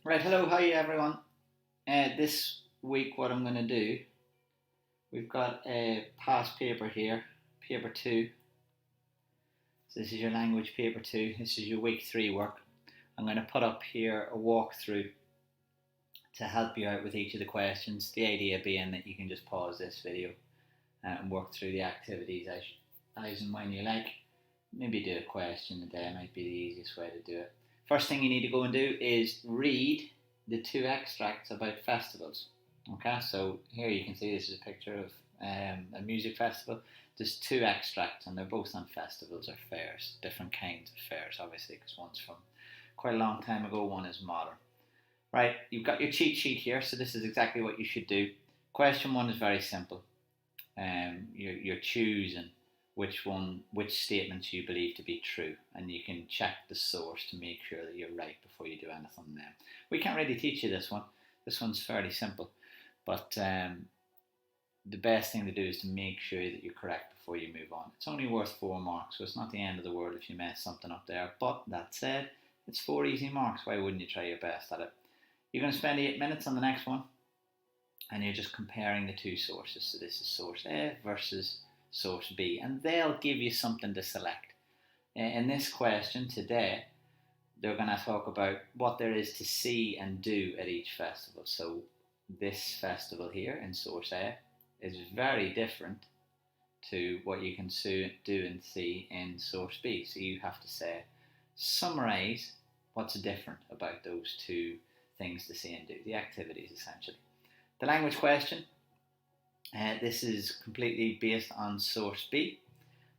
Right, hello, hi everyone. This week, what I'm going to do, we've got a past paper here, paper two. So this is your language paper two. This is your week three work. I'm going to put up here a walkthrough to help you out with each of the questions. The idea being that you can just pause this video and work through the activities as and when you like. Maybe do a question a day might be the easiest way to do it. First thing you need to go and do is read the two extracts about festivals. Okay, so here you can see this is a picture of a music festival. There's two extracts and they're both on festivals or fairs, different kinds of fairs obviously, because one's from quite a long time ago, one is modern. Right, you've got your cheat sheet here, so this is exactly what you should do. Question one is very simple. You're choosing which statements you believe to be true, and you can check the source to make sure that you're right before you do anything. Now, we can't really teach you this one. This one's fairly simple, but the best thing to do is to make sure that you're correct before you move on. It's only worth 4 marks, so it's not the end of the world if you mess something up there. But that said, it's 4 easy marks. Why wouldn't you try your best at it? You're going to spend 8 minutes on the next one, and you're just comparing the two sources. So this is source A versus source B, and they'll give you something to select. In this question today, they're going to talk about what there is to see and do at each festival. So this festival here in source A is very different to what you can do and see in source B. So you have to say, summarize what's different about those two things to see and do, the activities essentially. The language question, this is completely based on source B,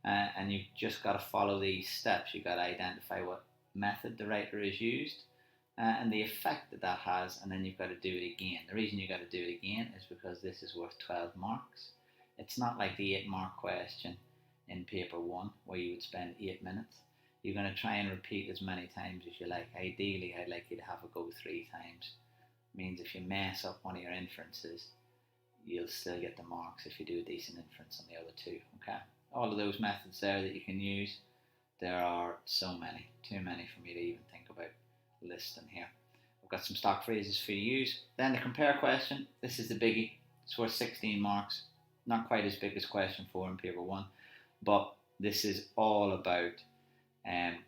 and you've just got to follow these steps. You've got to identify what method the writer has used and the effect that that has, and then you've got to do it again. The reason you've got to do it again is because this is worth 12 marks. It's not like the 8-mark question in paper 1 where you would spend 8 minutes. You're going to try and repeat as many times as you like. Ideally, I'd like you to have a go 3 times. It means if you mess up one of your inferences, you'll still get the marks if you do a decent inference on the other 2. Okay, all of those methods there that you can use, there are so many, too many for me to even think about listing here. I've got some stock phrases for you to use. Then the compare question, this is the biggie. It's worth 16 marks, not quite as big as question 4 in paper 1, but this is all about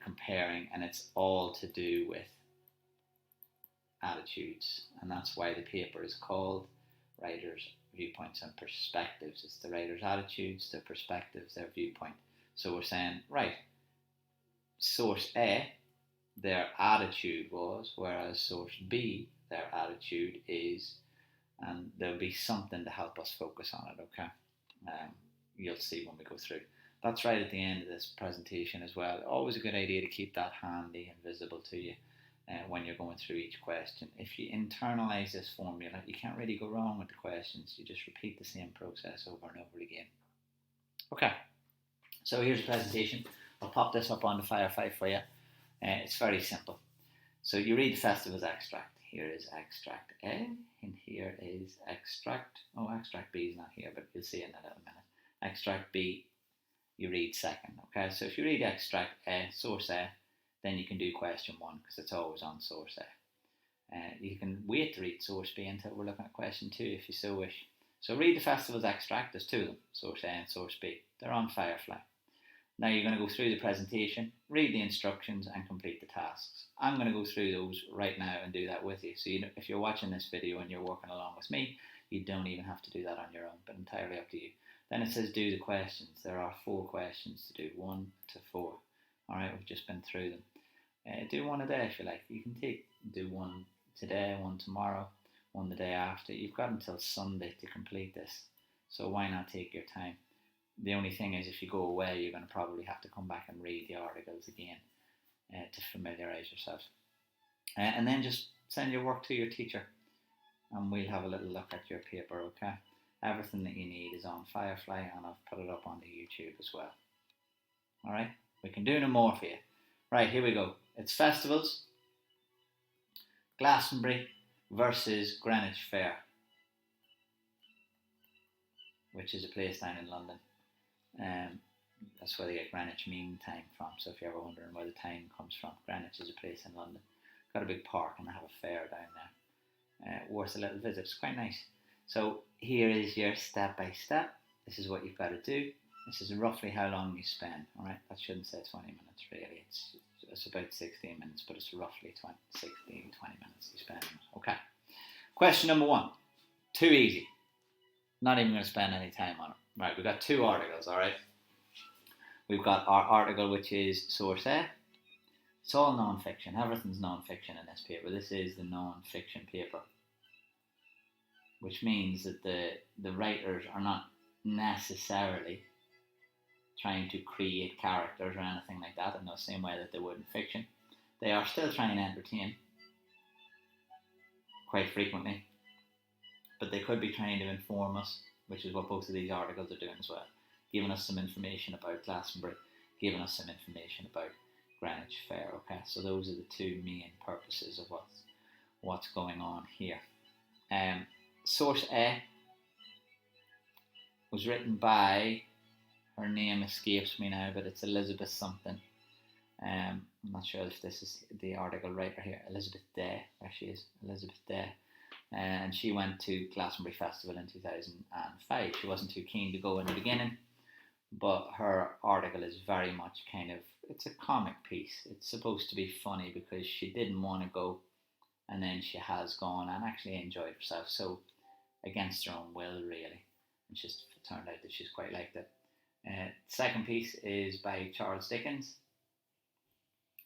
comparing, and it's all to do with attitudes, and that's why the paper is called Writers' Viewpoints and Perspectives. It's the writer's attitudes, their perspectives, their viewpoint. So we're saying, right, source A, their attitude was, whereas source B, their attitude is, and there'll be something to help us focus on it, okay? You'll see when we go through. That's right at the end of this presentation as well. Always a good idea to keep that handy and visible to you when you're going through each question. If you internalize this formula, you can't really go wrong with the questions. You just repeat the same process over and over again. Okay, so here's the presentation. I'll pop this up on the Firefly for you. It's very simple. So you read the festival's extract. Here is extract A, and here is extract, extract B is not here, but you'll see it in a little minute. Extract B, you read second. Okay, so if you read extract A, source A, then you can do question 1 because it's always on source A. You can wait to read source B until we're looking at question 2 if you so wish. So read the festival's extract. There's 2 of them, source A and source B. They're on Firefly. Now you're going to go through the presentation, read the instructions and complete the tasks. I'm going to go through those right now and do that with you. So if you're watching this video and you're working along with me, you don't even have to do that on your own, but entirely up to you. Then it says do the questions. There are 4 questions to do, 1 to 4. Alright, we've just been through them. Do one a day if you like. You can do one today, one tomorrow, one the day after. You've got until Sunday to complete this. So why not take your time? The only thing is if you go away, you're going to probably have to come back and read the articles again to familiarise yourself. And then just send your work to your teacher and we'll have a little look at your paper, okay? Everything that you need is on Firefly and I've put it up onto YouTube as well. Alright, we can do no more for you. Right, here we go. It's festivals, Glastonbury versus Greenwich Fair, which is a place down in London. That's where they get Greenwich Mean Time from. So if you're ever wondering where the time comes from, Greenwich is a place in London. got a big park and they have a fair down there. Worth a little visit. It's quite nice. So here is your step by step. This is what you've got to do. This is roughly how long you spend. All right, that shouldn't say 20 minutes really. It's about 16 minutes, but it's roughly 20 minutes you spend. Okay. Question number 1. Too easy. Not even going to spend any time on it. Right, we've got 2 articles. All right. We've got our article, which is source A. It's all non-fiction. Everything's non-fiction in this paper. This is the non-fiction paper, which means that the writers are not necessarily trying to create characters or anything like that in the same way that they would in fiction. They are still trying to entertain, quite frequently, but they could be trying to inform us, which is what both of these articles are doing as well, giving us some information about Glastonbury, giving us some information about Greenwich Fair. Okay, so those are the 2 main purposes of what's going on here. Source A was written by, her name escapes me now, but it's Elizabeth something. I'm not sure if this is the article writer here. Elizabeth Day, there she is, Elizabeth Day. And she went to Glastonbury Festival in 2005. She wasn't too keen to go in the beginning, but her article is very much it's a comic piece. It's supposed to be funny because she didn't want to go, and then she has gone and actually enjoyed herself. So against her own will, really. And just turned out that she's quite liked it. Second piece is by Charles Dickens.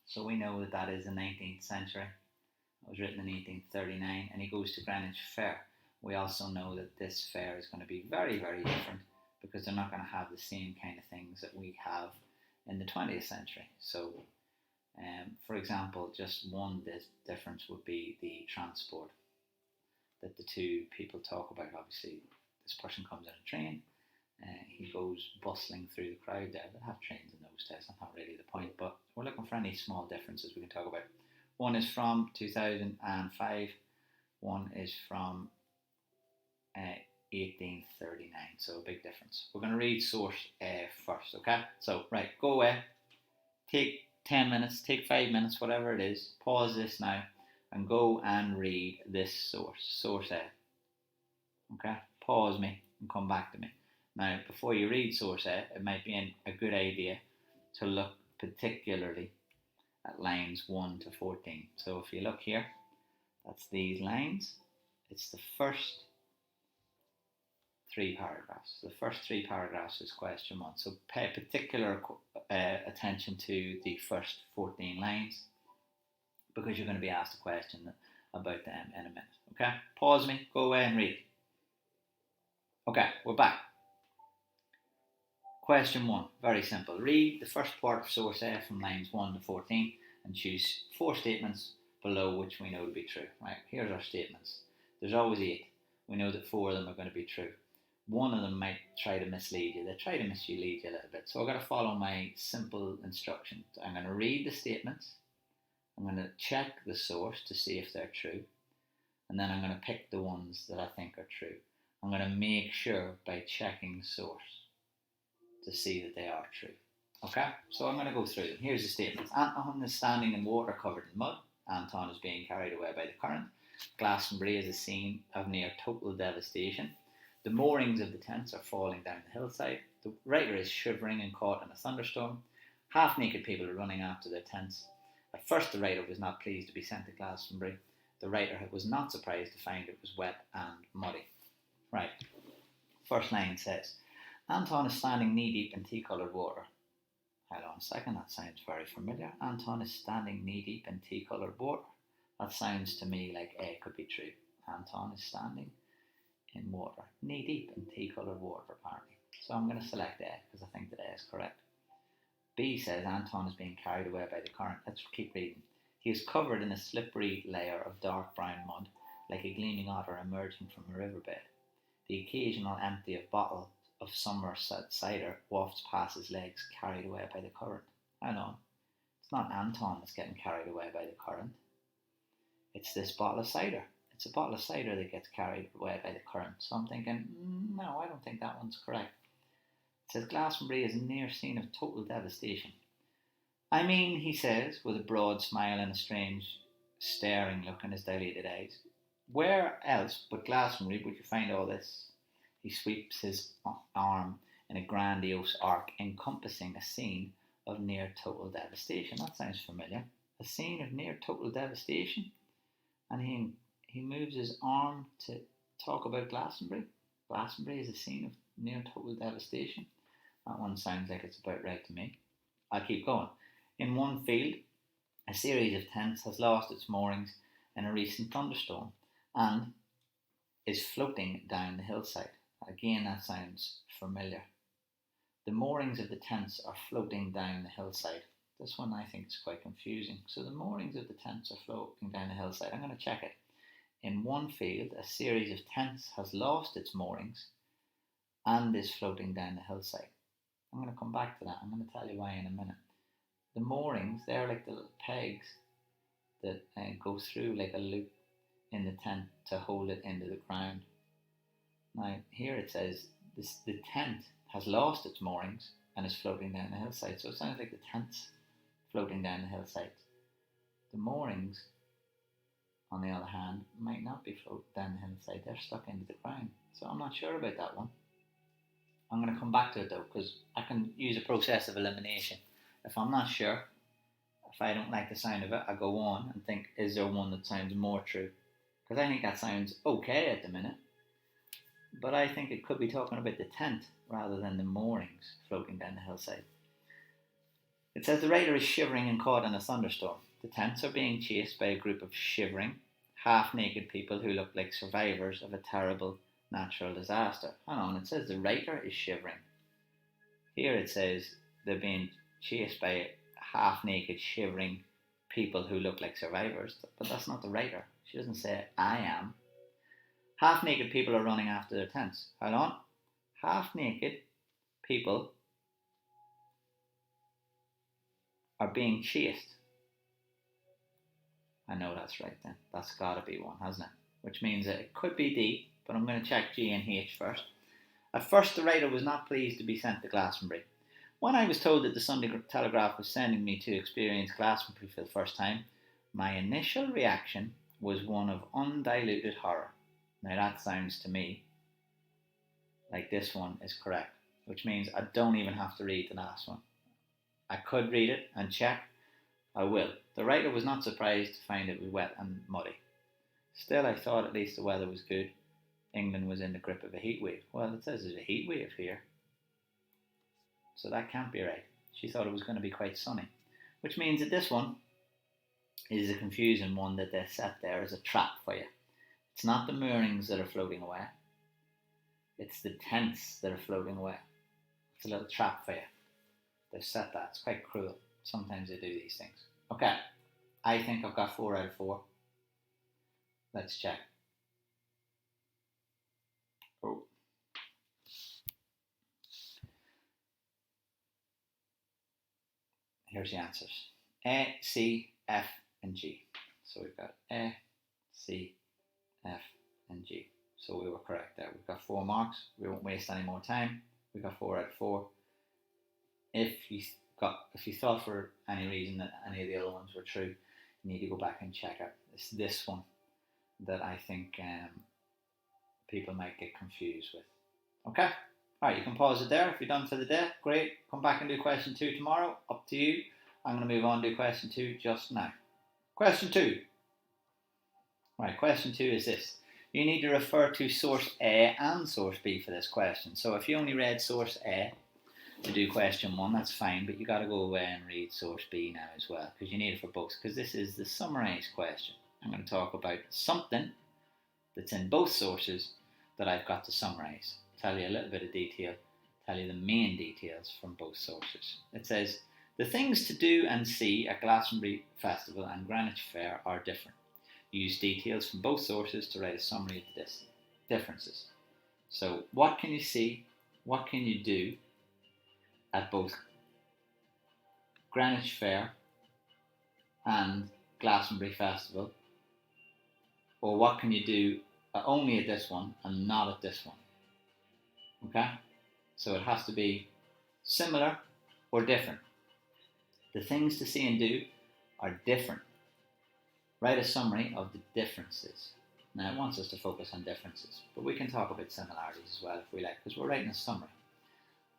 So we know that is the 19th century. It was written in 1839, and he goes to Greenwich Fair. We also know that this fair is going to be very, very different because they're not going to have the same kind of things that we have in the 20th century. So, for example, just one difference would be the transport that the 2 people talk about. Obviously, this person comes in a train. He goes bustling through the crowd there. They have trains in those days. That's not really the point, but we're looking for any small differences we can talk about. One is from 2005. One is from 1839. So a big difference. We're going to read source A first, okay? So, right, go away. Take 10 minutes, take 5 minutes, whatever it is. Pause this now and go and read this source A. Okay? Pause me and come back to me. Now, before you read source A, it might be a good idea to look particularly at lines 1 to 14. So if you look here, that's these lines. It's the first 3 paragraphs. The first 3 paragraphs is question 1. So pay particular attention to the first 14 lines because you're going to be asked a question about them in a minute. Okay? Pause me, go away and read. Okay, we're back. Question 1, very simple. Read the first part of source A from lines 1 to 14 and choose 4 statements below which we know to be true. Right, here's our statements. There's always 8. We know that 4 of them are going to be true. One of them might try to mislead you. They try to mislead you a little bit. So I've got to follow my simple instructions. I'm going to read the statements. I'm going to check the source to see if they're true. And then I'm going to pick the ones that I think are true. I'm going to make sure by checking source to see that they are true. Okay, so I'm going to go through them. Here's the statements. Anton is standing in water covered in mud. Anton is being carried away by the current. Glastonbury is a scene of near total devastation. The moorings of the tents are falling down the hillside. The writer is shivering and caught in a thunderstorm. Half-naked people are running after their tents. At first the writer was not pleased to be sent to Glastonbury. The writer was not surprised to find it was wet and muddy. Right, first line says, Anton is standing knee-deep in tea-coloured water. Hold on a second, that sounds very familiar. Anton is standing knee-deep in tea-coloured water. That sounds to me like A could be true. Anton is standing in water, knee-deep in tea-coloured water apparently. So I'm going to select A because I think that A is correct. B says Anton is being carried away by the current. Let's keep reading. He is covered in a slippery layer of dark brown mud, like a gleaming otter emerging from a riverbed. The occasional empty of bottle of summer cider wafts past his legs, carried away by the current. Hang on. It's not Anton that's getting carried away by the current. It's this bottle of cider. It's a bottle of cider that gets carried away by the current. So I'm thinking, no, I don't think that one's correct. It says Glastonbury is a near scene of total devastation. I mean, he says, with a broad smile and a strange staring, looking his dilated eyes. Where else but Glastonbury would you find all this? He sweeps his arm in a grandiose arc, encompassing a scene of near total devastation. That sounds familiar. A scene of near total devastation? And he moves his arm to talk about Glastonbury. Glastonbury is a scene of near total devastation. That one sounds like it's about right to me. I'll keep going. In one field, a series of tents has lost its moorings in a recent thunderstorm and is floating down the hillside. Again, that sounds familiar. The moorings of the tents are floating down the hillside. This one I think is quite confusing. So the moorings of the tents are floating down the hillside. I'm going to check it. In one field, a series of tents has lost its moorings and is floating down the hillside. I'm going to come back to that. I'm going to tell you why in a minute. The moorings, they're like the little pegs that go through like a loop in the tent to hold it into the ground. Now, here it says the tent has lost its moorings and is floating down the hillside. So it sounds like the tent's floating down the hillside. The moorings, on the other hand, might not be floating down the hillside. They're stuck into the ground. So I'm not sure about that one. I'm going to come back to it though, because I can use a process of elimination. If I'm not sure, if I don't like the sound of it, I go on and think, is there one that sounds more true? Because I think that sounds okay at the minute. But I think it could be talking about the tent rather than the moorings floating down the hillside. It says the writer is shivering and caught in a thunderstorm. The tents are being chased by a group of shivering, half-naked people who look like survivors of a terrible natural disaster. Hang on, it says the writer is shivering. Here it says they're being chased by half-naked, shivering people who look like survivors. But that's not the writer. She doesn't say, I am. Half-naked people are running after their tents. Hold on. Half-naked people are being chased. I know that's right then. That's got to be one, hasn't it? Which means that it could be D, but I'm going to check G and H first. At first, the writer was not pleased to be sent to Glastonbury. When I was told that the Sunday Telegraph was sending me to experience Glastonbury for the first time, my initial reaction was one of undiluted horror. Now that sounds to me like this one is correct, which means I don't even have to read the last one. I could read it and check. I will. The writer was not surprised to find it was wet and muddy. Still, I thought at least the weather was good. England was in the grip of a heat wave. Well, it says there's a heat wave here, so that can't be right. She thought it was going to be quite sunny, which means that this one is a confusing one that they set there as a trap for you. It's not the moorings that are floating away. It's the tents that are floating away. It's a little trap for you. They've set that. It's quite cruel. Sometimes they do these things. Okay, I think I've got 4 out of 4. Let's check. Oh. Here's the answers. A, C, F, and G. So we've got A, C, F, and G. So we were correct there. We've got 4 marks. We won't waste any more time. We've got 4 out of 4. If you thought for any reason that any of the other ones were true, you need to go back and check out. It's this one that I think people might get confused with. Okay? Alright, you can pause it there. If you're done for the day, great. Come back and do question 2 tomorrow. Up to you. I'm going to move on to question 2 just now. Question 2. Right, question 2 is this. You need to refer to source A and source B for this question. So if you only read source A to do question 1, that's fine, but you got to go away and read source B now as well, because you need it for both, because this is the summarised question. I'm going to talk about something that's in both sources that I've got to summarise. Tell you a little bit of detail, tell you the main details from both sources. It says, the things to do and see at Glastonbury Festival and Greenwich Fair are different. Use details from both sources to write a summary of the differences. So what can you see, what can you do at both Greenwich Fair and Glastonbury Festival, or what can you do only at this one and not at this one? Okay, so it has to be similar or different. The things to see and do are different Write a summary of the differences. Now it wants us to focus on differences, but we can talk about similarities as well if we like, because we're writing a summary.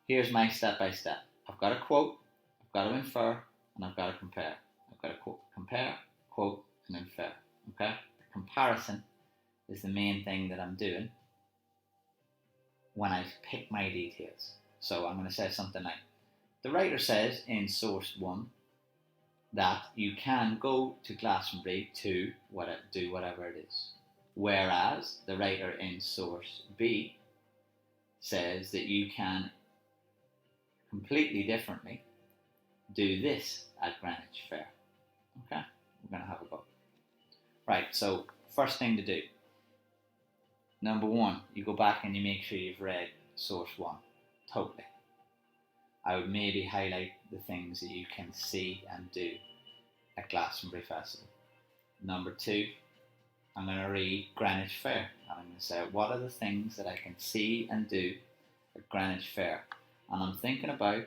Here's my step by step. I've got to quote, I've got to infer, and I've got to compare. I've got to compare, quote, and infer. Okay? The comparison is the main thing that I'm doing when I pick my details. So I'm going to say something like, the writer says in source 1 that you can go to Glastonbury to do whatever it is. Whereas the writer in source B says that you can completely differently do this at Greenwich Fair. Okay? We're going to have a go. Right, so first thing to do. Number 1, you go back and you make sure you've read source 1 totally. I would maybe highlight the things that you can see and do at Glastonbury Festival. Number 2, I'm going to read Greenwich Fair. And I'm going to say, what are the things that I can see and do at Greenwich Fair? And I'm thinking about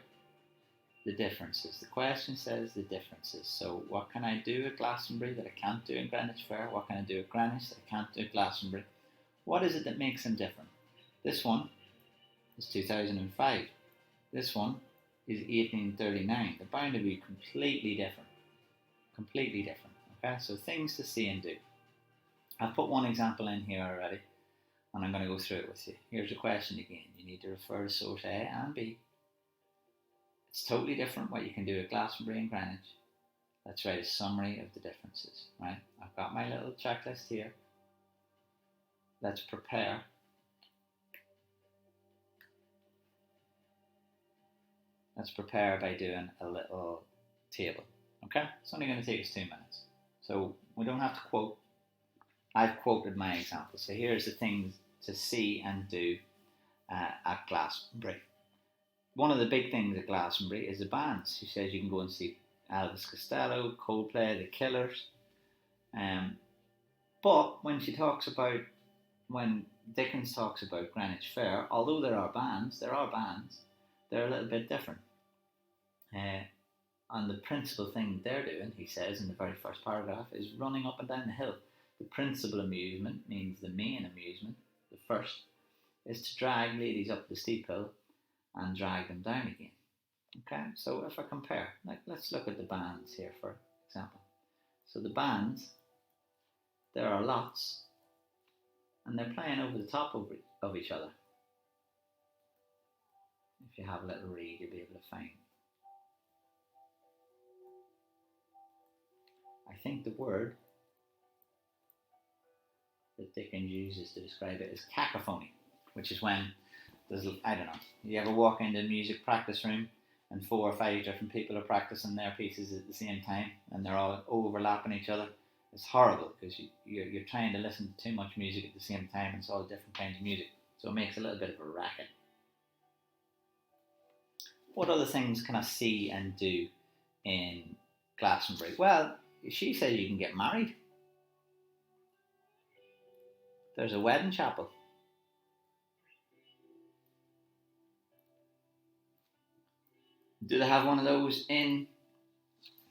the differences. The question says the differences. So what can I do at Glastonbury that I can't do in Greenwich Fair? What can I do at Greenwich that I can't do at Glastonbury? What is it that makes them different? This one is 2005. This one is 1839. They're bound to be completely different. Completely different. Okay, so things to see and do. I've put one example in here already, and I'm going to go through it with you. Here's the question again. You need to refer to source A and B. It's totally different what you can do at Glastonbury and Greenwich. Let's write a summary of the differences. Right? I've got my little checklist here. Let's prepare. Let's prepare by doing a little table. Okay? It's only going to take us 2 minutes. So we don't have to quote. I've quoted my example. So here's the things to see and do at Glastonbury. One of the big things at Glastonbury is the bands. She says you can go and see Elvis Costello, Coldplay, The Killers. But when Dickens talks about Greenwich Fair, although there are bands, they're a little bit different. And the principal thing they're doing, he says in the very first paragraph, is running up and down the hill. The principal amusement means the main amusement. The first is to drag ladies up the steep hill and drag them down again. Okay, so if I compare, let's look at the bands here for example. So the bands, there are lots, and they're playing over the top of each other. If you have a little read, you'll be able to find. I think the word that Dickens uses to describe it is cacophony, which is when there's, I don't know, you ever walk into a music practice room and 4 or 5 different people are practicing their pieces at the same time and they're all overlapping each other. It's horrible because you're trying to listen to too much music at the same time and it's all different kinds of music. So it makes a little bit of a racket. What other things can I see and do in Glastonbury? Well, she says you can get married. There's a wedding chapel. Do they have one of those in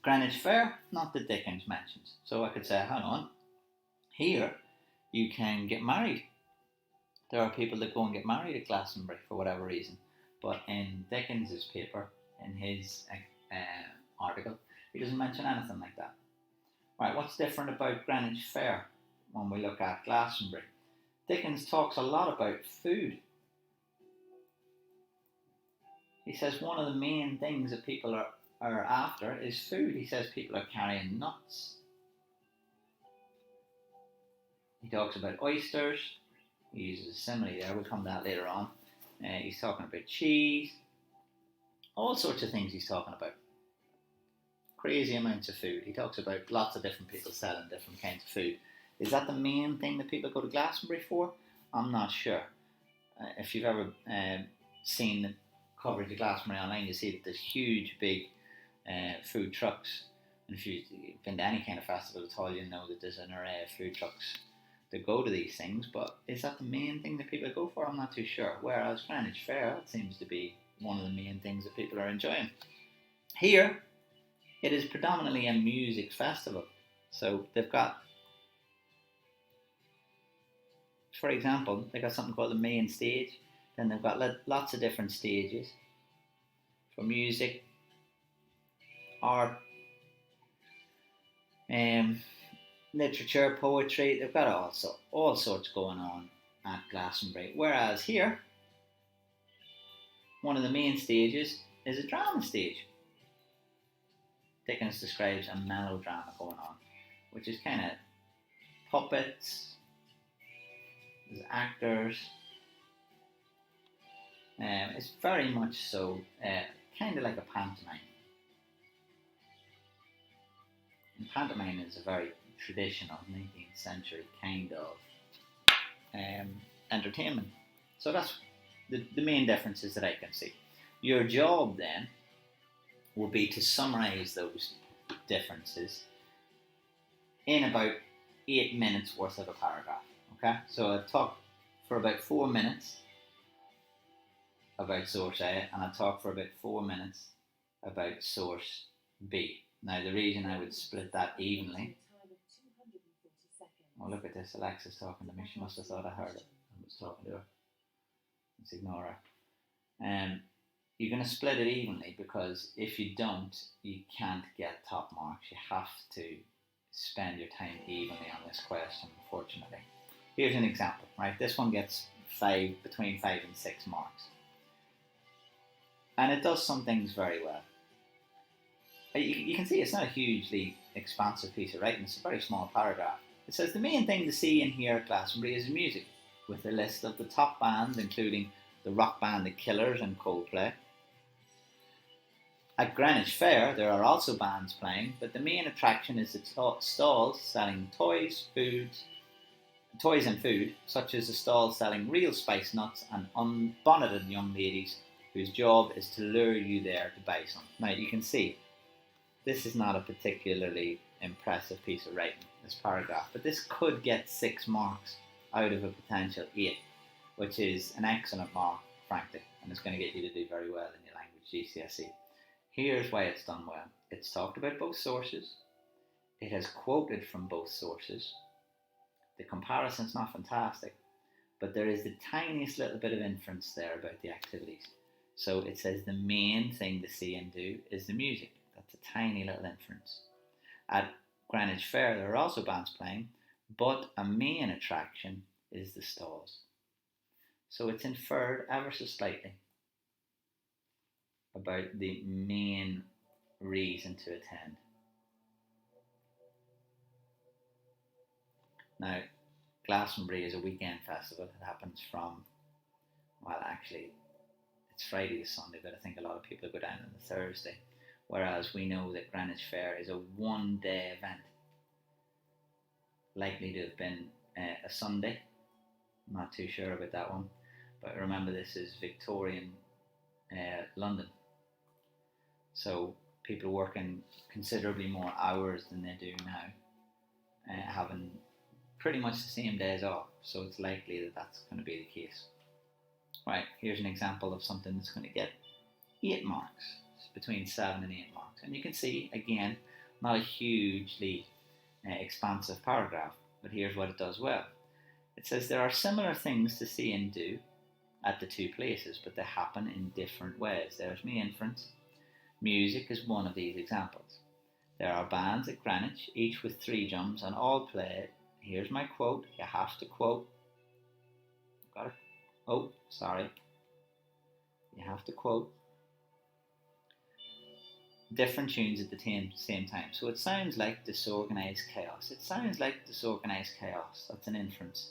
Greenwich Fair? Not that Dickens mentions. So I could say, hang on, here you can get married. There are people that go and get married at Glastonbury for whatever reason. But in Dickens's paper, in his article, he doesn't mention anything like that. Right, what's different about Greenwich Fair when we look at Glastonbury? Dickens talks a lot about food. He says one of the main things that people are after is food. He says people are carrying nuts. He talks about oysters. He uses a simile there. We'll come to that later on. He's talking about cheese. All sorts of things he's talking about. Crazy amounts of food. He talks about lots of different people selling different kinds of food. Is that the main thing that people go to Glastonbury for? I'm not sure. If you've ever seen the coverage of Glastonbury online, you see that there's huge, big food trucks. And if you've been to any kind of festival at all, you know that there's an array of food trucks that go to these things. But is that the main thing that people go for? I'm not too sure. Whereas Greenwich Fair, that seems to be one of the main things that people are enjoying. Here, it is predominantly a music festival. So they've got, for example, they've got something called the main stage. Then they've got lots of different stages for music, art, literature, poetry. They've got all sorts going on at Glastonbury. Whereas here, one of the main stages is a drama stage. Dickens describes a melodrama going on, which is kind of puppets, there's actors. It's very much so kind of like a pantomime. And pantomime is a very traditional 19th century kind of entertainment. So that's the main differences that I can see. Your job then will be to summarise those differences in about 8 minutes worth of a paragraph. Okay, so I've talked for about 4 minutes about source A, and I've talked for about 4 minutes about source B. Now the reason I would split that evenly, oh look at this, Alexa's talking to me, she must have thought I heard it. I was talking to her. Let's ignore her. You're going to split it evenly, because if you don't, you can't get top marks. You have to spend your time evenly on this question, unfortunately. Here's an example, right? This one gets between 5 and 6 marks. And it does some things very well. You can see it's not a hugely expansive piece of writing, it's a very small paragraph. It says the main thing to see in here at Glastonbury is music, with a list of the top bands, including the rock band The Killers and Coldplay. At Greenwich Fair, there are also bands playing, but the main attraction is the stalls selling toys and food, such as the stalls selling real spice nuts and unbonneted young ladies whose job is to lure you there to buy some. Now you can see, this is not a particularly impressive piece of writing, this paragraph, but this could get 6 marks out of a potential 8, which is an excellent mark, frankly, and it's going to get you to do very well in your language GCSE. Here's why it's done well. It's talked about both sources. It has quoted from both sources. The comparison's not fantastic, but there is the tiniest little bit of inference there about the activities. So it says the main thing to see and do is the music. That's a tiny little inference. At Greenwich Fair, there are also bands playing, but a main attraction is the stalls. So it's inferred ever so slightly about the main reason to attend. Now, Glastonbury is a weekend festival. It happens from, well, actually, it's Friday to Sunday, but I think a lot of people go down on the Thursday. Whereas we know that Greenwich Fair is a one-day event, likely to have been a Sunday. I'm not too sure about that one, but remember this is Victorian London, so people working considerably more hours than they do now, having pretty much the same days off, so it's likely that that's going to be the case. Right, here's an example of something that's going to get 8 marks. It's between 7 and 8 marks. And you can see, again, not a hugely expansive paragraph, but here's what it does well. It says there are similar things to see and do at the 2 places, but they happen in different ways. There's my inference. Music is one of these examples. There are bands at Greenwich, each with 3 drums, and all play. Here's my quote. You have to quote. Got it? Oh, sorry. You have to quote different tunes at the same time. So it sounds like disorganized chaos. It sounds like disorganized chaos. That's an inference.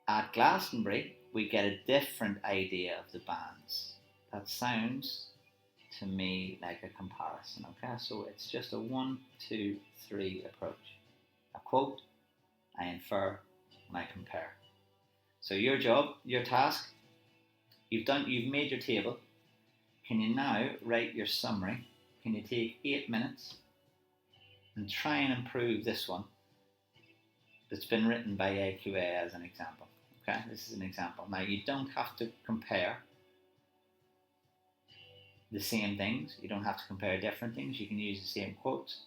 At Glastonbury, we get a different idea of the bands. That sounds to me like a comparison. Okay, so it's just a 1, 2, 3 approach. I quote, I infer, and I compare. So your job, your task, you've made your table. Can you now write your summary? Can you take 8 minutes and try and improve this one that's been written by AQA as an example? Okay, this is an example. Now you don't have to compare the same things. You don't have to compare different things. You can use the same quotes.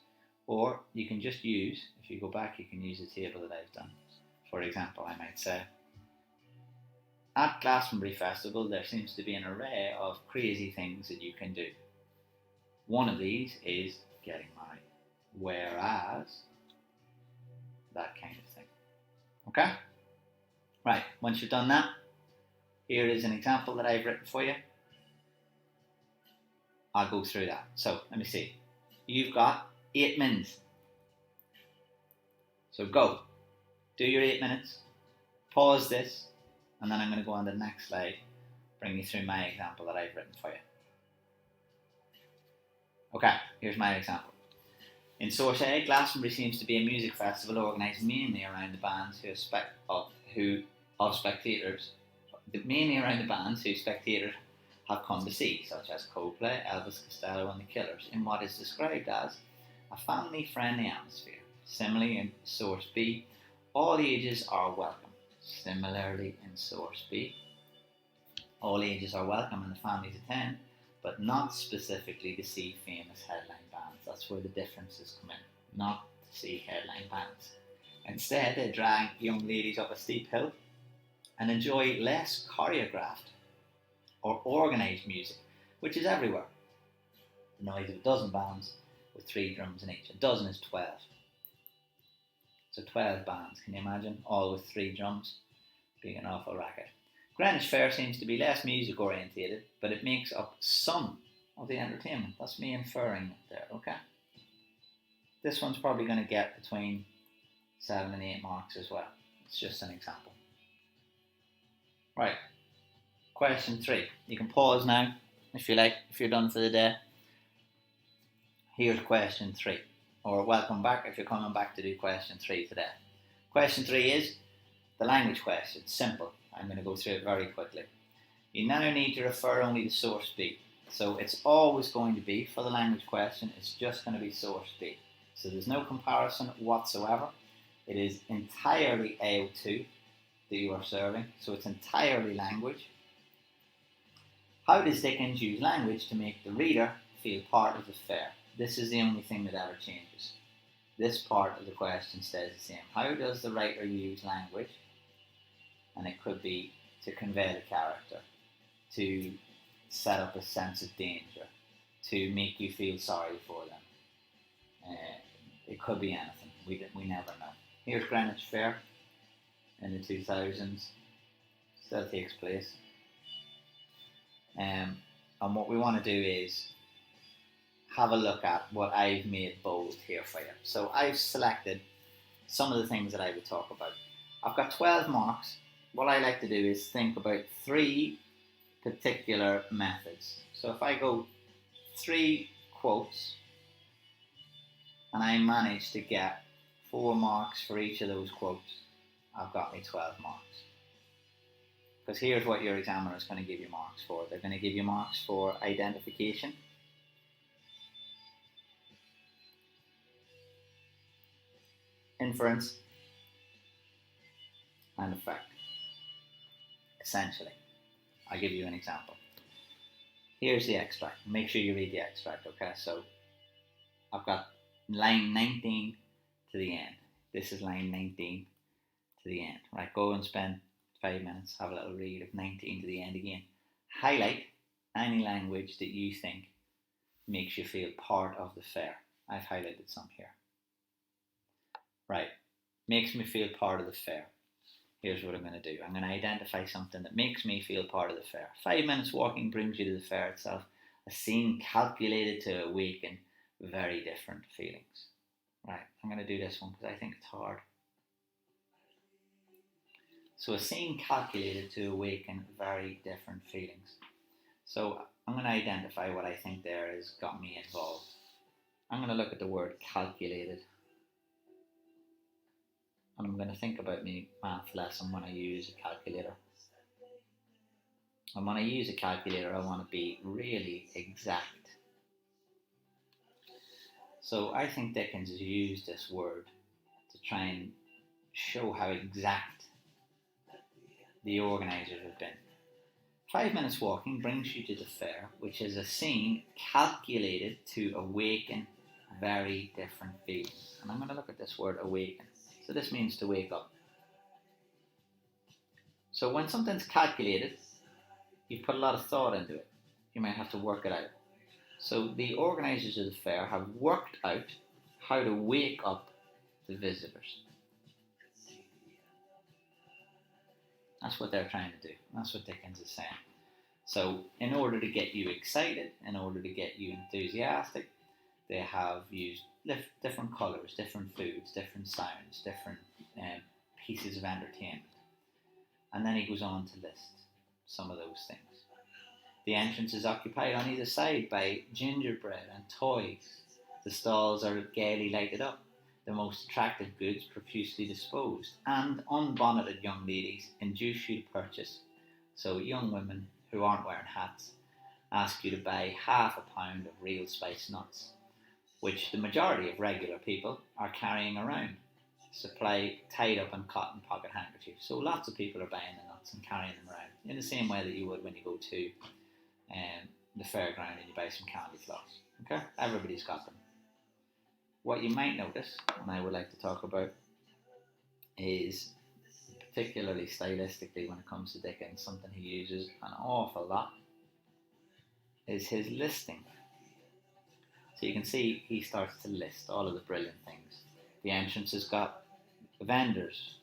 Or you can just use, if you go back, you can use the table that I've done. For example, I might say, at Glastonbury Festival, there seems to be an array of crazy things that you can do. One of these is getting married. Whereas, that kind of thing. Okay? Right, once you've done that, here is an example that I've written for you. I'll go through that. So, let me see. You've got 8 minutes. So go. Do your 8 minutes. Pause this. And then I'm going to go on to the next slide, bring you through my example that I've written for you. Okay, here's my example. In source A, Glastonbury seems to be a music festival organised mainly around the bands who spectators have come to see, such as Coldplay, Elvis Costello and the Killers, in what is described as a family-friendly atmosphere. Similarly, in source B, all ages are welcome. Similarly, in source B, all ages are welcome and the families attend, but not specifically to see famous headline bands. That's where the differences come in. Not to see headline bands. Instead, they drag young ladies up a steep hill and enjoy less choreographed or organised music, which is everywhere. The noise of a dozen bands with 3 drums in each. A dozen is 12. So 12 bands, can you imagine? All with 3 drums, being an awful racket. Greenwich Fair seems to be less music orientated, but it makes up some of the entertainment. That's me inferring it there, okay? This one's probably going to get between 7 and 8 marks as well. It's just an example. Right, question 3. You can pause now if you like, if you're done for the day. Here's question 3. Or welcome back if you're coming back to do question 3 today. Question 3 is the language question. Simple. I'm going to go through it very quickly. You now need to refer only to source B. So it's always going to be, for the language question, it's just going to be source B. So there's no comparison whatsoever. It is entirely AO2 that you are serving. So it's entirely language. How does Dickens use language to make the reader feel part of the fair? This is the only thing that ever changes. This part of the question stays the same. How does the writer use language? And it could be to convey the character, to set up a sense of danger, to make you feel sorry for them. It could be anything. We never know. Here's Greenwich Fair in the 2000s. Still takes place. And what we want to do is have a look at what I've made bold here for you. So I've selected some of the things that I would talk about. I've got 12 marks. What I like to do is think about 3 particular methods. So if I go 3 quotes and I manage to get 4 marks for each of those quotes, I've got me 12 marks. Because here's what your examiner is going to give you marks for. They're going to give you marks for identification, inference, and effect. Essentially, I'll give you an example. Here's the extract. Make sure you read the extract, okay? So I've got line 19 to the end. This is line 19 to the end. Right, go and spend 5 minutes, have a little read of 19 to the end again. Highlight any language that you think makes you feel part of the fair. I've highlighted some here. Right, makes me feel part of the fair. Here's what I'm going to do. I'm going to identify something that makes me feel part of the fair. 5 minutes walking brings you to the fair itself. A scene calculated to awaken very different feelings. Right, I'm going to do this one because I think it's hard. So a scene calculated to awaken very different feelings. So I'm going to identify what I think there has got me involved. I'm going to look at the word calculated. And I'm going to think about my math lesson when I use a calculator. And when I use a calculator, I want to be really exact. So I think Dickens has used this word to try and show how exact the organisers have been. 5 minutes walking brings you to the fair, which is a scene calculated to awaken very different feelings. And I'm going to look at this word awaken. So this means to wake up. So when something's calculated, you've put a lot of thought into it. You might have to work it out. So the organisers of the fair have worked out how to wake up the visitors. That's what they're trying to do. That's what Dickens is saying. So in order to get you excited, in order to get you enthusiastic, they have used different colours, different foods, different sounds, different pieces of entertainment. And then he goes on to list some of those things. The entrance is occupied on either side by gingerbread and toys. The stalls are gaily lighted up, the most attractive goods profusely disposed, and unbonneted young ladies induce you to purchase. So young women who aren't wearing hats ask you to buy half a pound of real spice nuts, which the majority of regular people are carrying around, supply tied up in cotton pocket handkerchiefs. So lots of people are buying the nuts and carrying them around in the same way that you would when you go to the fairground and you buy some candy floss. Okay, everybody's got them. What you might notice, and I would like to talk about, is particularly stylistically when it comes to Dickens, something he uses an awful lot, is his listing. So you can see he starts to list all of the brilliant things. The entrance has got vendors.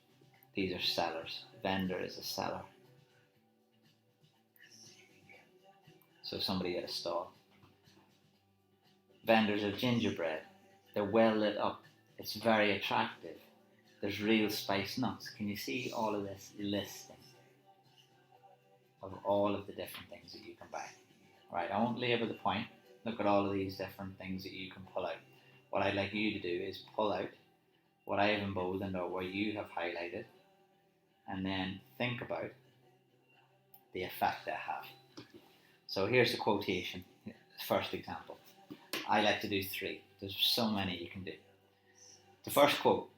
These are sellers. Vendor is a seller. So somebody at a stall. Vendors of gingerbread. They're well lit up. It's very attractive. There's real spice nuts. Can you see all of this listing of all of the different things that you can buy? Right, I won't labour the point. Look at all of these different things that you can pull out. What I'd like you to do is pull out what I have emboldened or what you have highlighted, and then think about the effect they have. So here's the quotation, first example. I like to do 3. There's so many you can do. The first quote: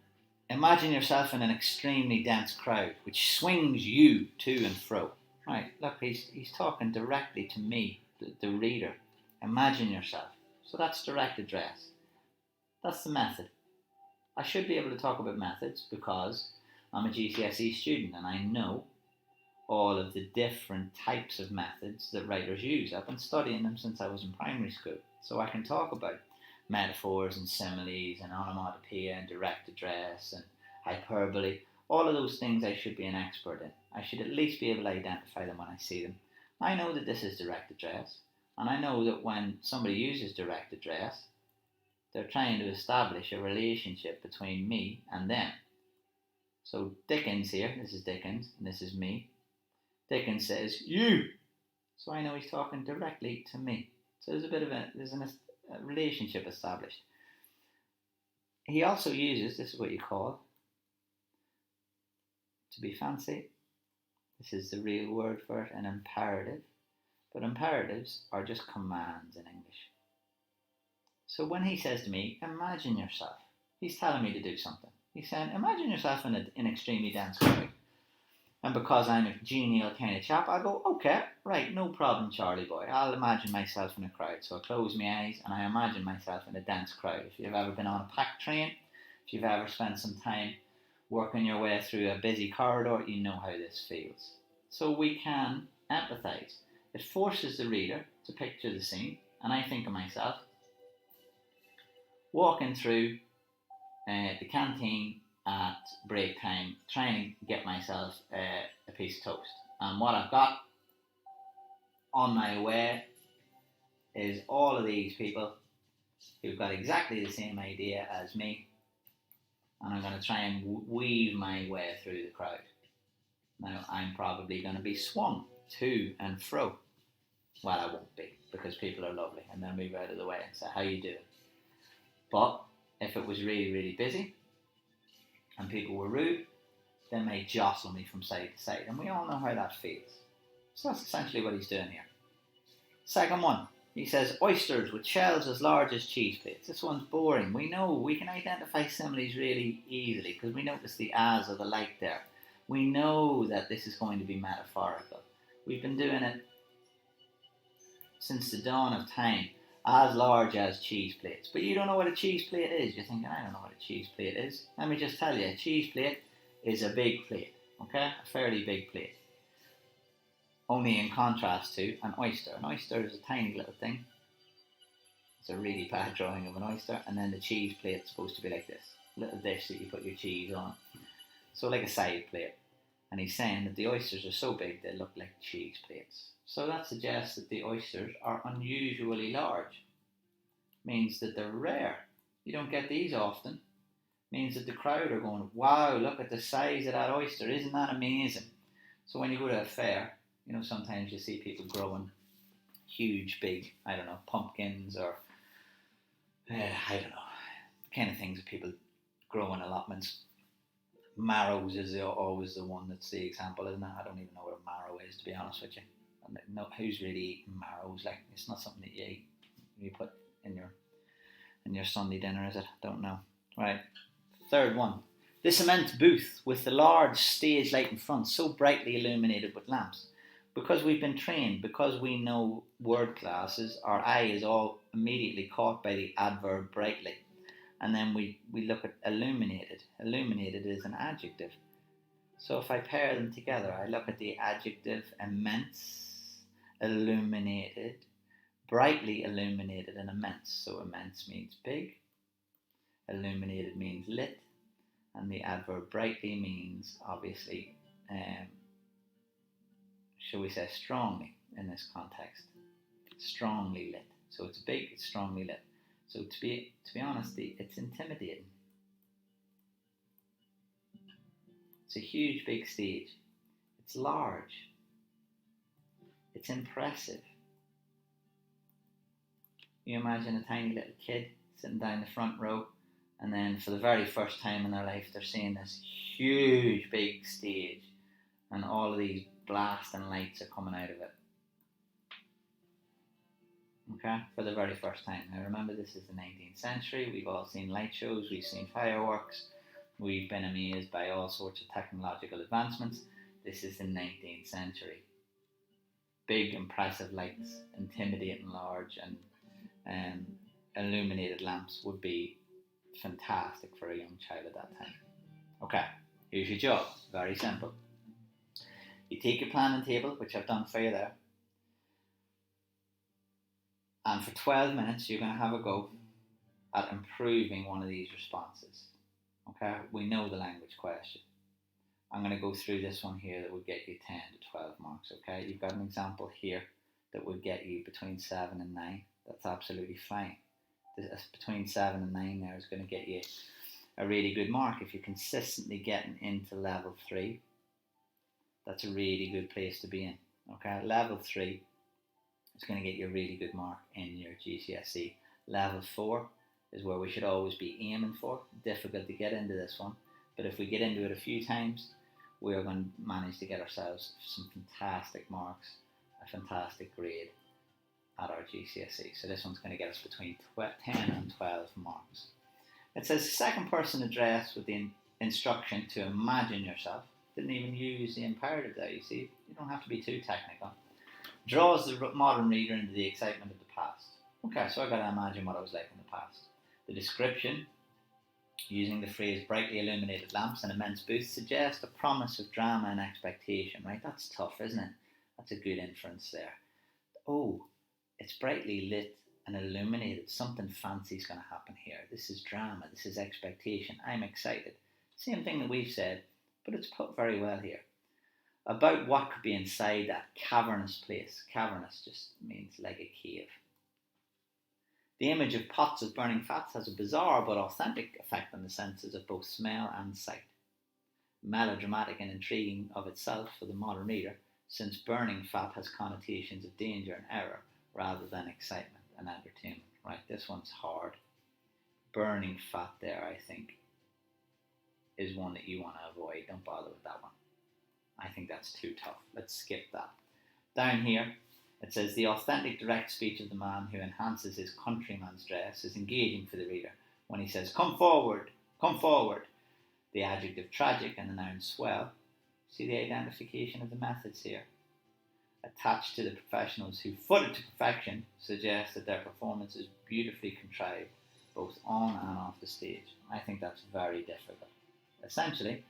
imagine yourself in an extremely dense crowd which swings you to and fro. Right, look, he's talking directly to me, the reader. Imagine yourself. So that's direct address. That's the method. I should be able to talk about methods because I'm a GCSE student and I know all of the different types of methods that writers use. I've been studying them since I was in primary school. So I can talk about metaphors and similes and onomatopoeia and direct address and hyperbole. All of those things I should be an expert in. I should at least be able to identify them when I see them. I know that this is direct address, and I know that when somebody uses direct address, they're trying to establish a relationship between me and them. So Dickens here, this is Dickens, and this is me. Dickens says, you! So I know he's talking directly to me. So there's a relationship established. He also uses, this is what you call, to be fancy, this is the real word for it, an imperative. But imperatives are just commands in English. So when he says to me, imagine yourself, he's telling me to do something. He's saying, imagine yourself in an extremely dense crowd. And because I'm a genial kind of chap, I go, okay, right, no problem, Charlie boy. I'll imagine myself in a crowd. So I close my eyes and I imagine myself in a dense crowd. If you've ever been on a packed train, if you've ever spent some time working your way through a busy corridor, you know how this feels. So we can empathise. It forces the reader to picture the scene. And I think of myself walking through the canteen at break time, trying to get myself a piece of toast. And what I've got on my way is all of these people who've got exactly the same idea as me, and I'm going to try and weave my way through the crowd. Now, I'm probably going to be swung to and fro. Well, I won't be, because people are lovely, and they'll move out of the way and say, how you doing? But if it was really, really busy, and people were rude, they may jostle me from side to side. And we all know how that feels. So that's essentially what he's doing here. Second one, he says, oysters with shells as large as cheese plates. This one's boring. We know, we can identify similes really easily because we notice the as or the like there. We know that this is going to be metaphorical. We've been doing it since the dawn of time. as large as cheese plates. But you don't know what a cheese plate is. You're thinking, I don't know what a cheese plate is. Let me just tell you, a cheese plate is a big plate, okay? A fairly big plate. Only in contrast to an oyster. An oyster is a tiny little thing. It's a really bad drawing of an oyster. And then the cheese plate is supposed to be like this. Little dish that you put your cheese on. So like a side plate. And he's saying that the oysters are so big they look like cheese plates. So that suggests that the oysters are unusually large. Means that they're rare. You don't get these often. Means that the crowd are going, wow, look at the size of that oyster. Isn't that amazing? So when you go to a fair, you know, sometimes you see people growing huge, big, I don't know, pumpkins or, I don't know, kind of things that people grow in allotments. Marrows is always the one that's the example, isn't it? I don't even know what a marrow is, to be honest with you. No, who's really eating marrows? Like, it's not something that you put in your Sunday dinner, is it? Don't know. Right. Third one. This immense booth with the large stage light in front, so brightly illuminated with lamps. Because we've been trained, because we know word classes, our eye is all immediately caught by the adverb brightly. And then we look at illuminated. Illuminated is an adjective. So if I pair them together, I look at the adjective immense, illuminated, brightly illuminated, and immense. So immense means big, illuminated means lit, and the adverb brightly means, obviously, shall we say strongly in this context. Strongly lit. So it's big, it's strongly lit. So to be honest, it's intimidating. It's a huge, big stage. It's large. It's impressive. You imagine a tiny little kid sitting down the front row, and then for the very first time in their life, they're seeing this huge, big stage, and all of these blasting lights are coming out of it. Okay, for the very first time. Now remember, this is the 19th century. We've all seen light shows, we've seen fireworks, we've been amazed by all sorts of technological advancements. This is the 19th century. Big, impressive lights, intimidating large, and illuminated lamps would be fantastic for a young child at that time. Okay, here's your job. Very simple. You take your planning table, which I've done for you there, and for 12 minutes you're going to have a go at improving one of these responses. Okay, we know the language question. I'm going to go through this one here that will get you 10 to 12 marks. Okay, you've got an example here that would get you between 7 and 9. That's absolutely fine. This between 7 and 9 there is going to get you a really good mark. If you're consistently getting into level 3, that's a really good place to be in. Okay, level 3 is going to get you a really good mark in your GCSE. Level 4 is where we should always be aiming for. Difficult to get into this one, but if we get into it a few times, we are going to manage to get ourselves some fantastic marks, a fantastic grade at our GCSE. So this one's going to get us between 10 and 12 marks. It says second person address with the instruction to imagine yourself. Didn't even use the imperative there, you see. You don't have to be too technical. Draws the modern reader into the excitement of the past. Okay, so I've got to imagine what I was like in the past. The description, using the phrase brightly illuminated lamps and immense booths, suggests a promise of drama and expectation, right? That's tough, isn't it? That's a good inference there. Oh, it's brightly lit and illuminated. Something fancy is going to happen here. This is drama. This is expectation. I'm excited. Same thing that we've said, but it's put very well here. About what could be inside that cavernous place. Cavernous just means like a cave. The image of pots of burning fats has a bizarre but authentic effect on the senses of both smell and sight. Melodramatic and intriguing of itself for the modern reader, since burning fat has connotations of danger and error rather than excitement and entertainment. Right, this one's hard. Burning fat there, I think, is one that you want to avoid. Don't bother with that one. I think that's too tough. Let's skip that. Down here, it says the authentic direct speech of the man who enhances his countryman's dress is engaging for the reader when he says, come forward, come forward. The adjective tragic and the noun swell. See the identification of the methods here. attached to the professionals who foot it to perfection suggest that their performance is beautifully contrived, both on and off the stage. I think that's very difficult. Essentially,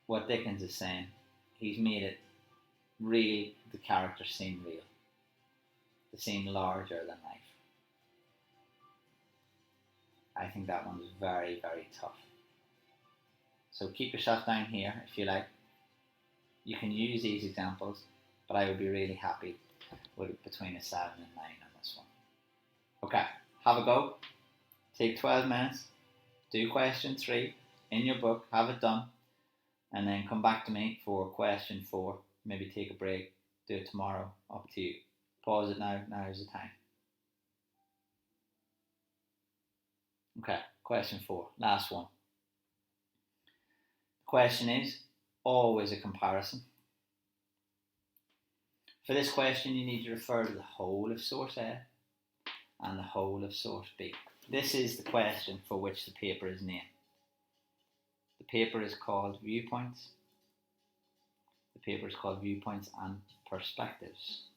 what Dickens is saying, he's made it real, the characters seem real. They seem larger than life. I think that one's very, very tough. So keep yourself down here if you like. You can use these examples, but I would be really happy with between a 7 and 9 on this one. Okay, have a go. Take 12 minutes. Do question 3 in your book. Have it done. And then come back to me for question 4. Maybe take a break. Do it tomorrow. Up to you. Pause it now. Now is the time. Okay, question 4. Last one. The question is always a comparison. For this question, you need to refer to the whole of source A and the whole of source B. This is the question for which the paper is named. The paper is called Viewpoints. The paper is called Viewpoints and Perspectives.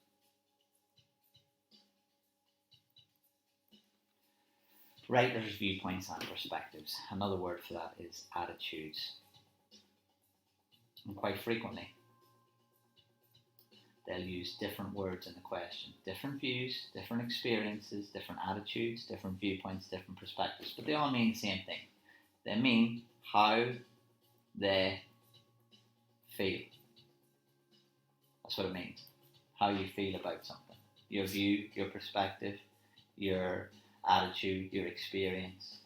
Writers' viewpoints and perspectives. Another word for that is attitudes. And quite frequently, they'll use different words in the question. Different views, different experiences, different attitudes, different viewpoints, different perspectives. But they all mean the same thing. They mean how they feel. That's what it means. How you feel about something. Your view, your perspective, your attitude, your experience.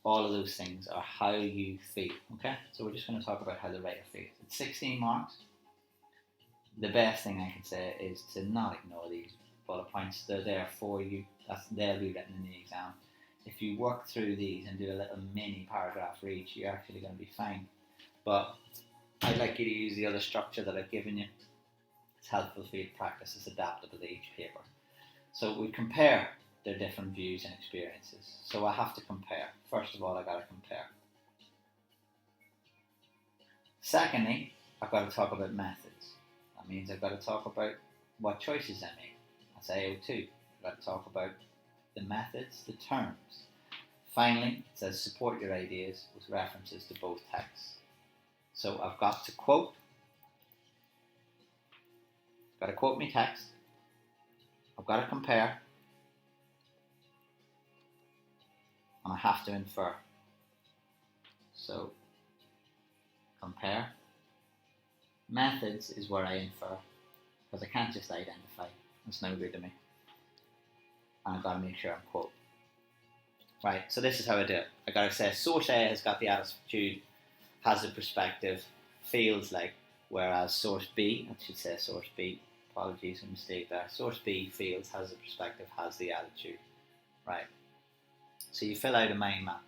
All of those things are how you feel. Okay? So we're just going to talk about how the writer feels. It's 16 marks. The best thing I can say is to not ignore these bullet points. They're there for you. They'll be written in the exam. If you work through these and do a little mini paragraph for each, you're actually going to be fine. But I'd like you to use the other structure that I've given you. It's helpful for you to practice. It's adaptable to each paper. So we compare their different views and experiences. So I have to compare. First of all, I got to compare. Secondly, I've got to talk about methods. That means I've got to talk about what choices I make. That's AO2. I've got to talk about the methods, the terms. Finally, it says support your ideas with references to both texts. So I've got to quote. I've got to quote my text. I've got to compare. And I have to infer. So, compare. Methods is where I infer, because I can't just identify. That's no good to me. And I've got to make sure I'm quoting. Right, so this is how I do it. I got to say source A has got the attitude, has the perspective, feels like, whereas source B, I should say source B, apologies for a mistake there. Source B feels, has the perspective, has the attitude. Right. So you fill out a mind map.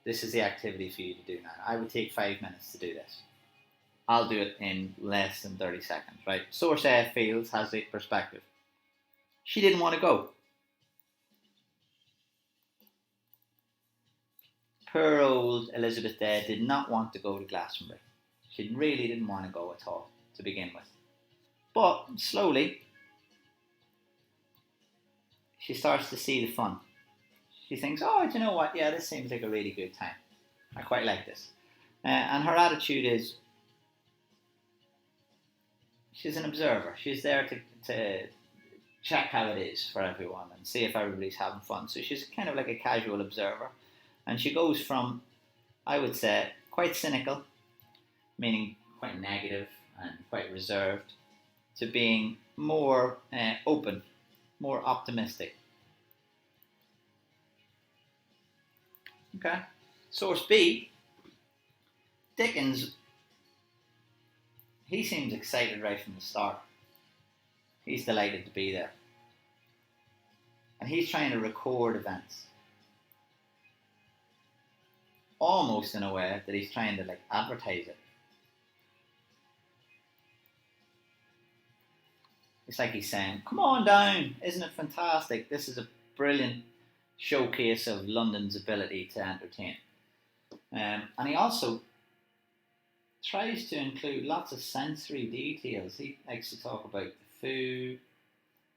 This is the activity for you to do now. I would take 5 minutes to do this. I'll do it in less than 30 seconds, right? Source A feels, has the perspective. She didn't want to go. Poor old Elizabeth Day did not want to go to Glastonbury. She really didn't want to go at all to begin with. But slowly, she starts to see the fun. She thinks, oh, do you know what? Yeah, this seems like a really good time. I quite like this. And her attitude is, she's an observer. She's there to check how it is for everyone and see if everybody's having fun. So she's kind of like a casual observer. And she goes from, I would say, quite cynical, meaning quite negative and quite reserved, to being more open, more optimistic. Okay. Source B, Dickens, he seems excited right from the start. He's delighted to be there. And he's trying to record events. Almost in a way that he's trying to advertise it. It's like he's saying, come on down, isn't it fantastic? This is a brilliant showcase of London's ability to entertain. And he also tries to include lots of sensory details. He likes to talk about the food,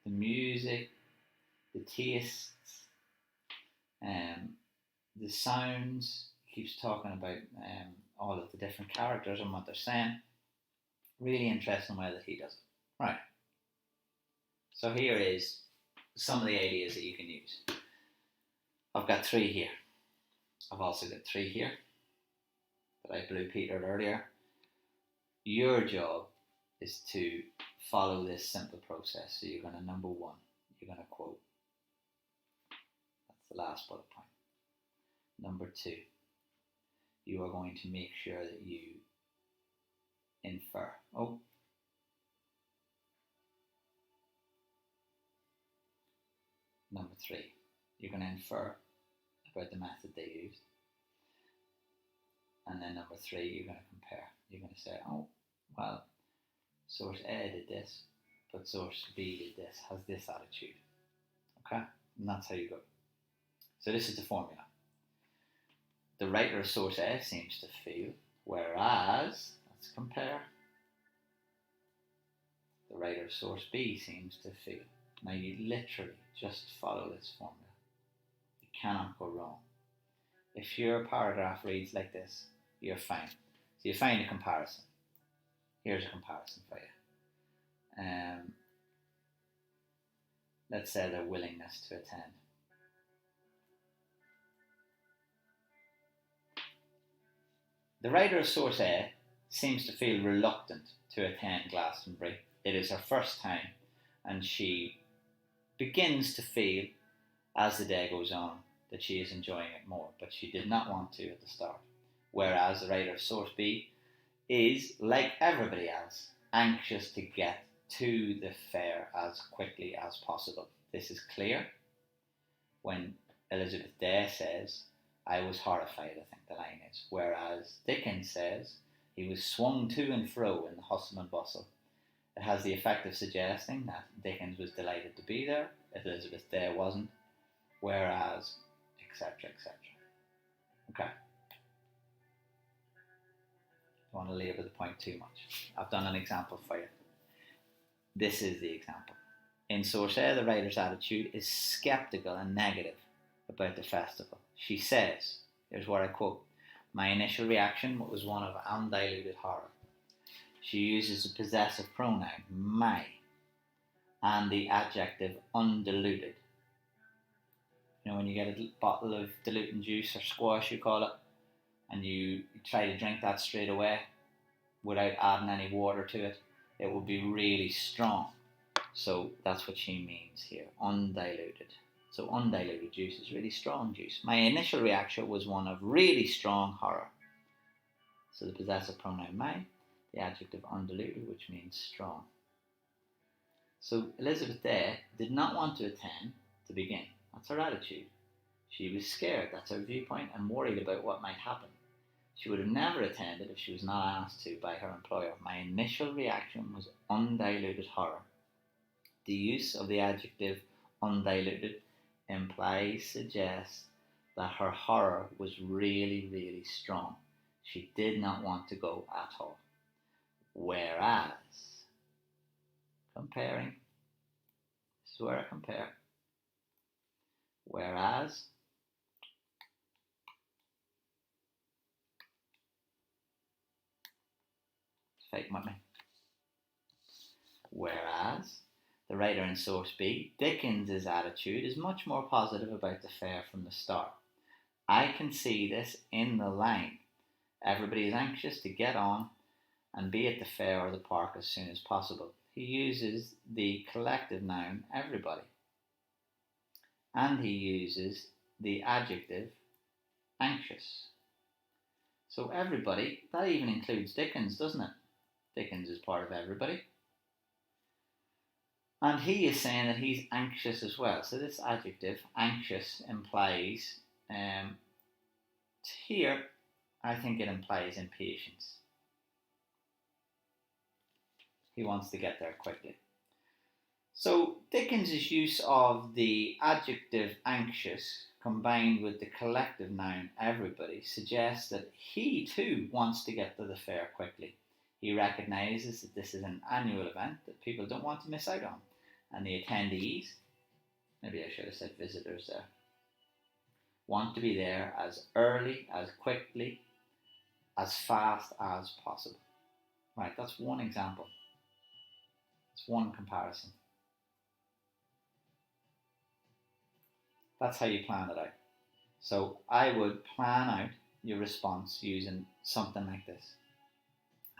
the music, the tastes, the sounds. He keeps talking about all of the different characters and what they're saying. Really interesting way that he does it. Right. So here is some of the ideas that you can use. I've got 3 here. I've also got 3 here that I blue petered earlier. Your job is to follow this simple process. So you're going to, number 1, you're going to quote. That's the last bullet point. Number 2, you are going to make sure that you infer. Number 3, you're going to infer about the method they used. And then number 3, you're going to compare. You're going to say, oh, well, source A did this, but source B did this, has this attitude. Okay? And that's how you go. So this is the formula. The writer of source A seems to feel, whereas, let's compare, the writer of source B seems to feel. Now you literally just follow this formula. You cannot go wrong. If your paragraph reads like this, you're fine. So you find a comparison. Here's a comparison for you. Let's say their willingness to attend. The writer of source A seems to feel reluctant to attend Glastonbury. It is her first time, and she begins to feel, as the day goes on, that she is enjoying it more, but she did not want to at the start. Whereas the writer of source B is, like everybody else, anxious to get to the fair as quickly as possible. This is clear when Elizabeth Day says, I was horrified, I think the line is. Whereas Dickens says, he was swung to and fro in the hustle and bustle. It has the effect of suggesting that Dickens was delighted to be there, Elizabeth Day wasn't, whereas, etc., etc. Okay. Don't want to labour the point too much. I've done an example for you. This is the example. In source A, the writer's attitude is sceptical and negative about the festival. She says, here's what I quote, my initial reaction was one of undiluted horror. She uses the possessive pronoun, my, and the adjective undiluted. You know, when you get a bottle of diluting juice or squash, you call it, and you try to drink that straight away without adding any water to it, it will be really strong. So that's what she means here, undiluted. So undiluted juice is really strong juice. My initial reaction was one of really strong horror. So the possessive pronoun my, the adjective undiluted, which means strong. So Elizabeth Day did not want to attend to begin. That's her attitude. She was scared, that's her viewpoint, and worried about what might happen. She would have never attended if she was not asked to by her employer. My initial reaction was undiluted horror. The use of the adjective undiluted suggests that her horror was really, really strong. She did not want to go at all. Whereas, comparing, this is where I compare. Whereas, fight with me. Whereas, the writer in source B, Dickens's attitude is much more positive about the fair from the start. I can see this in the line. Everybody is anxious to get on and be at the fair or the park as soon as possible. He uses the collective noun everybody. And he uses the adjective anxious. So everybody, that even includes Dickens, doesn't it? Dickens is part of everybody. And he is saying that he's anxious as well. So this adjective, anxious, implies, here, I think it implies impatience. He wants to get there quickly. So Dickens' use of the adjective anxious combined with the collective noun everybody suggests that he too wants to get to the fair quickly. He recognises that this is an annual event that people don't want to miss out on, and the attendees, maybe I should have said visitors there, want to be there as early, as quickly, as fast as possible. Right, that's one example. It's one comparison. That's how you plan it out. So I would plan out your response using something like this.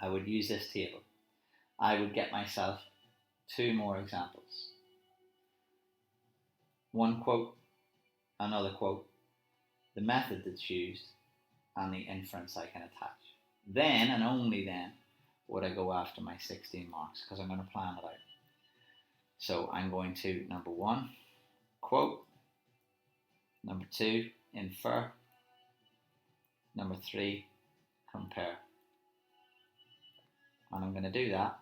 I would use this table. I would get myself 2 more examples. One quote, another quote, the method that's used, and the inference I can attach. Then, and only then, would I go after my 16 marks, because I'm going to plan it out. So I'm going to, number 1, quote. Number 2, infer. Number 3, compare. And I'm going to do that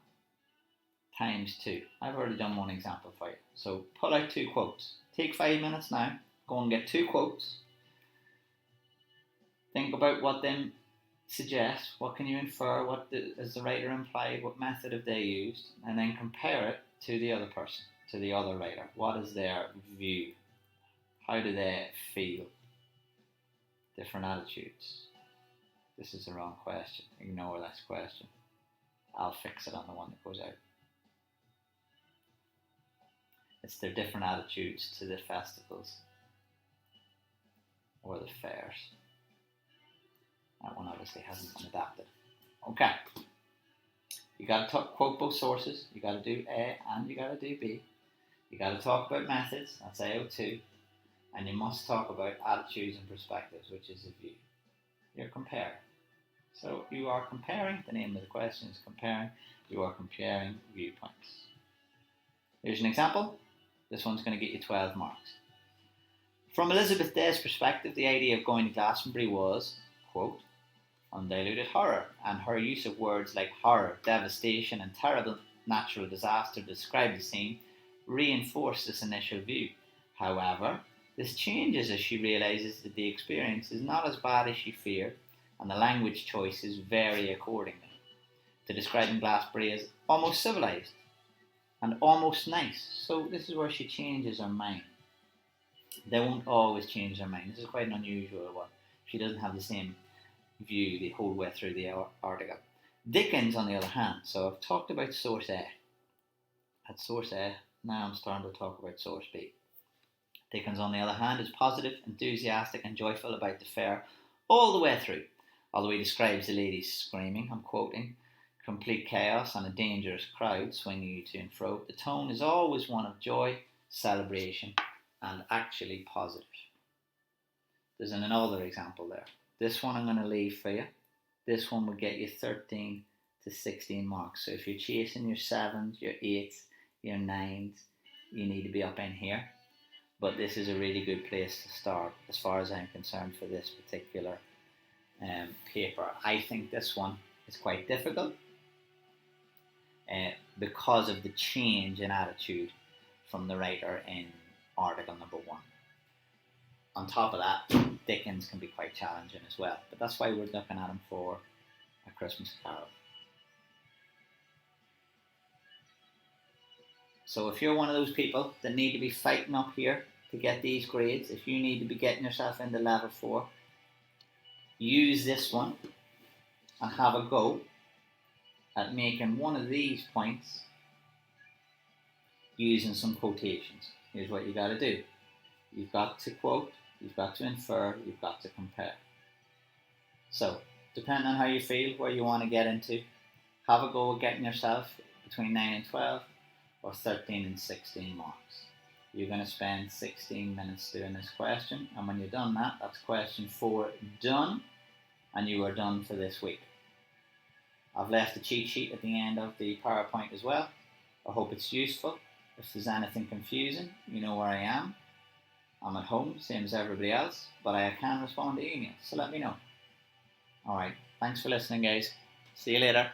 times 2. I've already done one example for you. So pull out 2 quotes. Take 5 minutes now. Go and get 2 quotes. Think about what them suggest. What can you infer? What does the writer imply? What method have they used? And then compare it to the other person, to the other writer. What is their view? How do they feel? Different attitudes. This is the wrong question. Ignore this question. I'll fix it on the one that goes out. It's their different attitudes to the festivals or the fairs. That one obviously hasn't been adapted. Okay. You got to quote both sources. You got to do A and you got to do B. You got to talk about methods. That's AO2. And you must talk about attitudes and perspectives, which is a view. You're comparing. So you are comparing. The name of the question is comparing. You are comparing viewpoints. Here's an example. This one's going to get you 12 marks. From Elizabeth Day's perspective, the idea of going to Glastonbury was, quote, undiluted horror, and her use of words like horror, devastation, and terrible natural disaster to describe the scene reinforced this initial view. However, this changes as she realises that the experience is not as bad as she feared, and the language choices vary accordingly. To describing Glastonbury as almost civilised and almost nice. So this is where she changes her mind. They won't always change their mind. This is quite an unusual one. She doesn't have the same view the whole way through the article. Dickens, on the other hand, so I've talked about source A. At source A, now I'm starting to talk about source B. Dickens, on the other hand, is positive, enthusiastic and joyful about the fair all the way through. Although he describes the ladies screaming, I'm quoting, complete chaos and a dangerous crowd swinging you to and fro, the tone is always one of joy, celebration and actually positive. There's another example there. This one I'm going to leave for you. This one will get you 13 to 16 marks. So if you're chasing your 7s, your 8s, your 9s, you need to be up in here. But this is a really good place to start as far as I'm concerned for this particular paper. I think this one is quite difficult because of the change in attitude from the writer in article number 1. On top of that, Dickens can be quite challenging as well, but that's why we're looking at him for A Christmas Carol. So if you're one of those people that need to be fighting up here to get these grades, if you need to be getting yourself into level 4, use this one and have a go at making one of these points using some quotations. Here's what you got to do. You've got to quote, you've got to infer, you've got to compare. So, depending on how you feel, where you want to get into, have a go at getting yourself between 9 and 12 or 13 and 16 marks. You're going to spend 16 minutes doing this question, and when you've done that, that's question 4 done, and you are done for this week. I've left a cheat sheet at the end of the PowerPoint as well. I hope it's useful. If there's anything confusing, you know where I am. I'm at home, same as everybody else, but I can respond to emails, so let me know. Alright, thanks for listening guys. See you later.